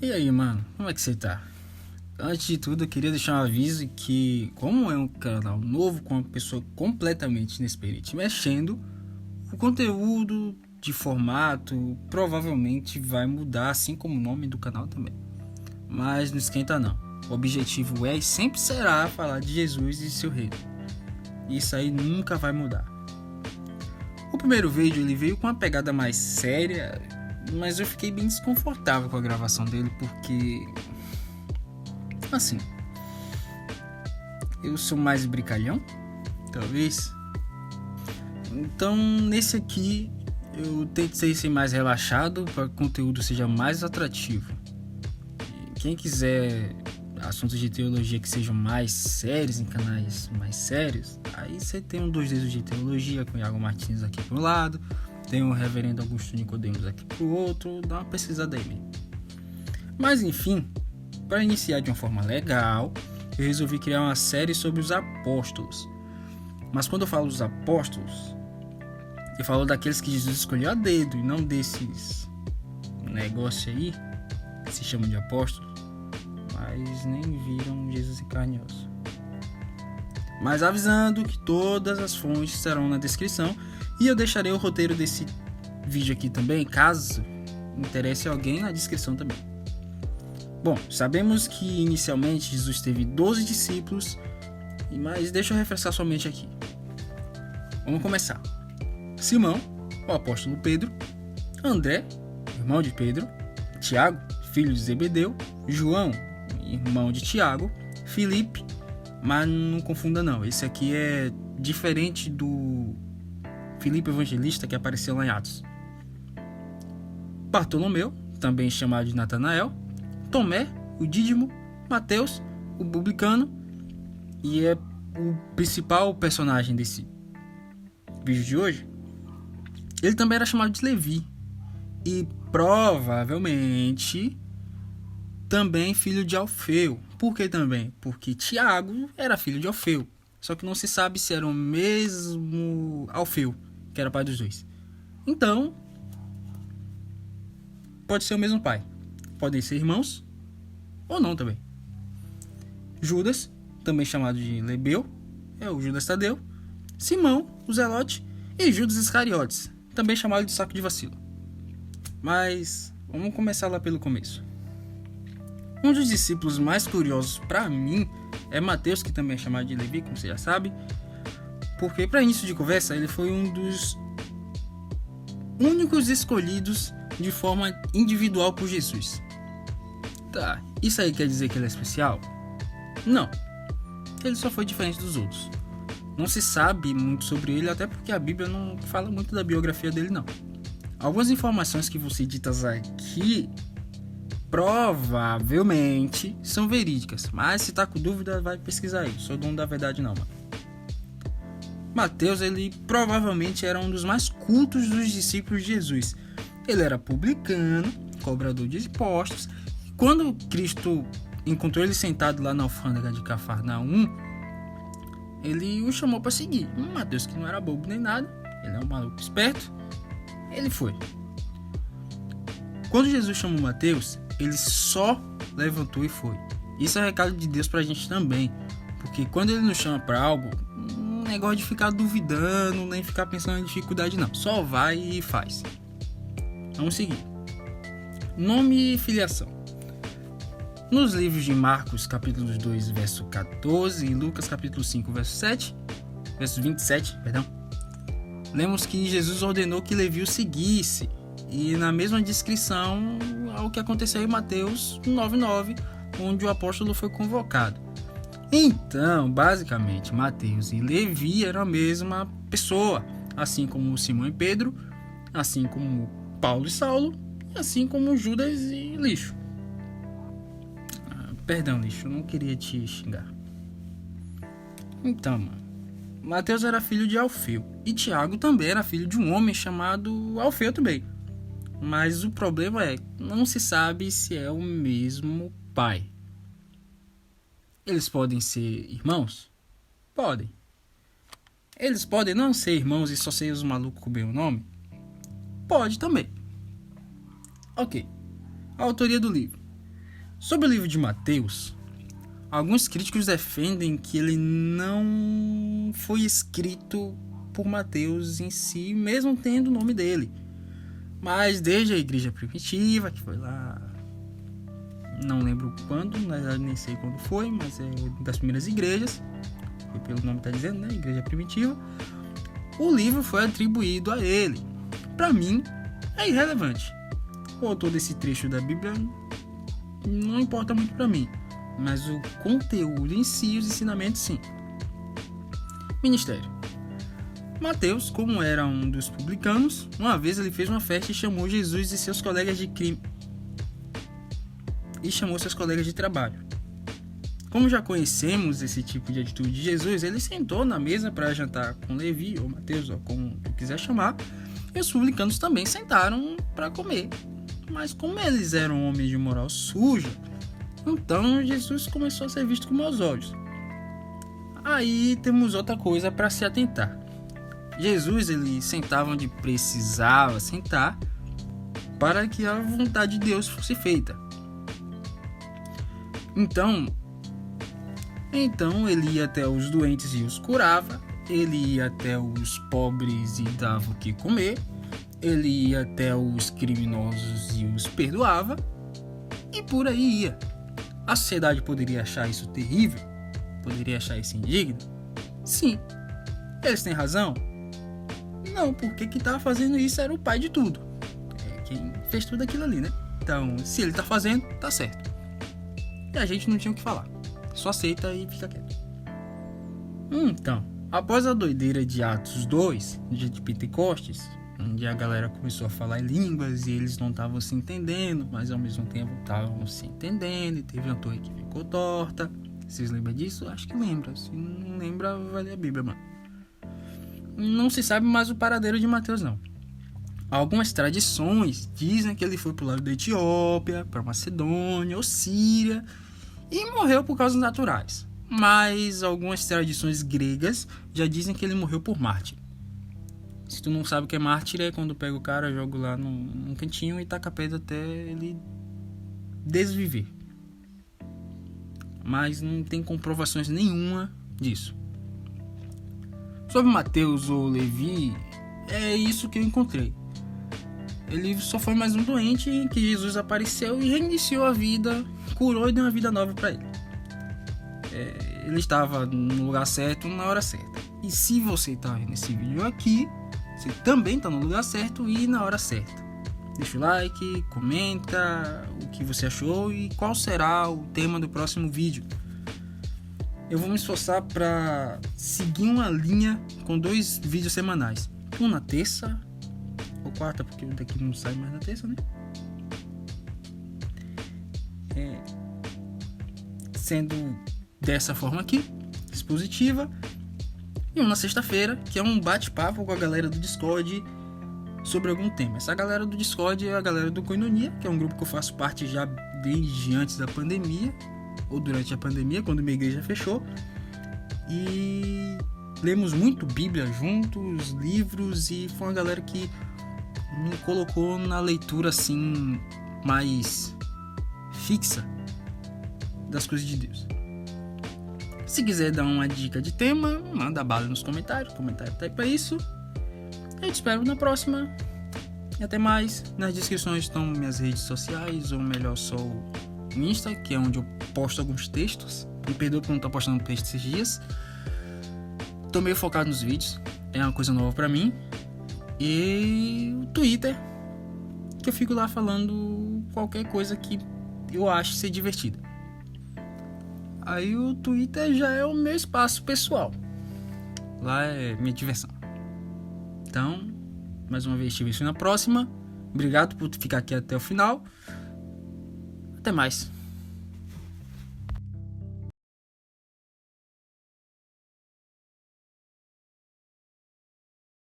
E aí, mano, como é que você tá? Antes de tudo, eu queria deixar um aviso que, como é um canal novo com uma pessoa completamente inexperiente mexendo, o conteúdo de formato provavelmente vai mudar, assim como o nome do canal também. Mas não esquenta não. O objetivo é e sempre será falar de Jesus e seu reino. Isso aí nunca vai mudar. O primeiro vídeo ele veio com uma pegada mais séria, mas eu fiquei bem desconfortável com a gravação dele porque, assim, eu sou mais brincalhão, talvez. Então, nesse aqui, eu tentei ser mais relaxado para que o conteúdo seja mais atrativo. E quem quiser assuntos de teologia que sejam mais sérios, em canais mais sérios, aí você tem um 2 dedos de teologia com o Iago Martins aqui para um lado, tem o reverendo Augusto Nicodemos aqui para o outro, dá uma pesquisada aí mesmo. Mas enfim, para iniciar de uma forma legal, eu resolvi criar uma série sobre os apóstolos. Mas quando eu falo dos apóstolos, eu falo daqueles que Jesus escolheu a dedo e não desses negócio aí que se chamam de apóstolos, mas nem viram Jesus em carne e osso. Mas avisando que todas as fontes estarão na descrição e eu deixarei o roteiro desse vídeo aqui também, caso interesse alguém, na descrição também. Bom, sabemos que inicialmente Jesus teve 12 discípulos, mas deixa eu refrescar somente aqui. Vamos começar. Simão, o apóstolo Pedro, André, irmão de Pedro, Tiago, filho de Zebedeu, João, irmão de Tiago, Filipe, mas não confunda não, esse aqui é diferente do Filipe Evangelista que apareceu lá em Atos. Bartolomeu, também chamado de Natanael, Tomé, o Dídimo, Mateus, o publicano, e é o principal personagem desse vídeo de hoje. Ele também era chamado de Levi e provavelmente também filho de Alfeu. Por que também? Porque Tiago era filho de Alfeu, só que não se sabe se era o mesmo Alfeu, que era pai dos dois. Então, pode ser o mesmo pai. Podem ser irmãos ou não também. Judas, também chamado de Lebeu, é o Judas Tadeu. Simão, o Zelote, e Judas Iscariotes, também chamado de saco de vacilo. Mas vamos começar lá pelo começo. Um dos discípulos mais curiosos para mim é Mateus, que também é chamado de Levi, como você já sabe, porque para início de conversa ele foi um dos únicos escolhidos de forma individual por Jesus. Tá, isso aí quer dizer que ele é especial? Não, ele só foi diferente dos outros. Não se sabe muito sobre ele, até porque a Bíblia não fala muito da biografia dele não. Algumas informações que vão ser ditas aqui provavelmente são verídicas, mas se tá com dúvida vai pesquisar aí, sou dono da verdade não, mano. Mateus, ele provavelmente era um dos mais cultos dos discípulos de Jesus. Ele era publicano, cobrador de impostos, e quando Cristo encontrou ele sentado lá na alfândega de Cafarnaum, ele o chamou para seguir. Mateus, que não era bobo nem nada, ele é um maluco esperto, ele foi. Quando Jesus chamou Mateus, ele só levantou e foi. Isso é recado de Deus pra gente também, porque quando ele nos chama para algo, um negócio de ficar duvidando, nem ficar pensando em dificuldade não, só vai e faz. Vamos seguir. Nome e filiação. Nos livros de Marcos capítulo 2, verso 14 e Lucas capítulo 5, verso 27, lemos que Jesus ordenou que Levi o seguisse, e na mesma descrição ao que aconteceu em Mateus 9:9, onde o apóstolo foi convocado. Então, basicamente, Mateus e Levi eram a mesma pessoa, assim como Simão e Pedro, assim como Paulo e Saulo, assim como Judas e Lixo. Perdão, Lixo, eu não queria te xingar. Então, mano, Mateus era filho de Alfeu, e Tiago também era filho de um homem chamado Alfeu também. Mas o problema é, não se sabe se é o mesmo pai. Eles podem ser irmãos? Podem. Eles podem não ser irmãos e só ser os malucos com o mesmo nome? Pode também. Ok. A autoria do livro. Sobre o livro de Mateus, alguns críticos defendem que ele não foi escrito por Mateus em si, mesmo tendo o nome dele. Mas desde a igreja primitiva, que foi lá, não lembro quando, na verdade nem sei quando foi, mas é das primeiras igrejas, foi pelo nome que está dizendo, né? Igreja primitiva. O livro foi atribuído a ele. Para mim, é irrelevante. O autor desse trecho da Bíblia não importa muito para mim, mas o conteúdo em si, os ensinamentos, sim. Ministério. Mateus, como era um dos publicanos, uma vez ele fez uma festa e chamou Jesus e seus colegas de crime e chamou seus colegas de trabalho. Como já conhecemos esse tipo de atitude de Jesus, ele sentou na mesa para jantar com Levi, ou Mateus, ou como tu quiser chamar, e os publicanos também sentaram para comer. Mas como eles eram homens de moral suja, então Jesus começou a ser visto com maus olhos. Aí temos outra coisa para se atentar. Jesus ele sentava onde precisava sentar para que a vontade de Deus fosse feita. Então ele ia até os doentes e os curava, ele ia até os pobres e dava o que comer, ele ia até os criminosos e os perdoava, e por aí ia. A sociedade poderia achar isso terrível? Poderia achar isso indigno? Sim. Eles têm razão? Não, porque quem estava fazendo isso era o pai de tudo. Quem fez tudo aquilo ali, né? Então, se ele está fazendo, tá certo. E a gente não tinha o que falar. Só aceita e fica quieto. Então, após a doideira de Atos 2, dia de Pentecostes, onde a galera começou a falar em línguas e eles não estavam se entendendo, mas ao mesmo tempo estavam se entendendo, e teve uma torre que ficou torta. Vocês lembram disso? Acho que lembra. Se não lembra, vai ler a Bíblia, mano. Não se sabe mais o paradeiro de Mateus, não. Algumas tradições dizem que ele foi pro lado da Etiópia, para Macedônia ou Síria e morreu por causas naturais. Mas algumas tradições gregas já dizem que ele morreu por mártir. Se tu não sabe o que é mártir, é quando pega o cara, joga lá num cantinho e taca a pedra até ele desviver. Mas não tem comprovações nenhuma disso. Sobre Mateus ou Levi, é isso que eu encontrei. Ele só foi mais um doente em que Jesus apareceu e reiniciou a vida, curou e deu uma vida nova para ele. Ele estava no lugar certo, na hora certa. E se você está vendo esse vídeo aqui, você também está no lugar certo e na hora certa. Deixa o like, comenta o que você achou e qual será o tema do próximo vídeo. Eu vou me esforçar para seguir uma linha com 2 vídeos semanais. Um na terça ou quarta, porque o daqui não sai mais na terça, né? Sendo dessa forma aqui, expositiva. E um na sexta-feira, que é um bate-papo com a galera do Discord sobre algum tema. Essa galera do Discord é a galera do Koinonia, que é um grupo que eu faço parte já desde antes da pandemia, ou durante a pandemia, quando minha igreja fechou. E lemos muito Bíblia juntos, livros, e foi uma galera que me colocou na leitura assim mais fixa das coisas de Deus. Se quiser dar uma dica de tema, manda bala nos comentários. O comentário tá aí pra isso. Eu te espero na próxima. E até mais. Nas descrições estão minhas redes sociais, ou melhor, só o Insta, que é onde eu posto alguns textos. Me perdoa por não estar postando texto esses dias. Tô meio focado nos vídeos. É uma coisa nova pra mim. E o Twitter, que eu fico lá falando qualquer coisa que eu acho ser divertida. Aí o Twitter já é o meu espaço pessoal. Lá é minha diversão. Então, mais uma vez, te vejo na próxima. Obrigado por ficar aqui até o final. Até mais.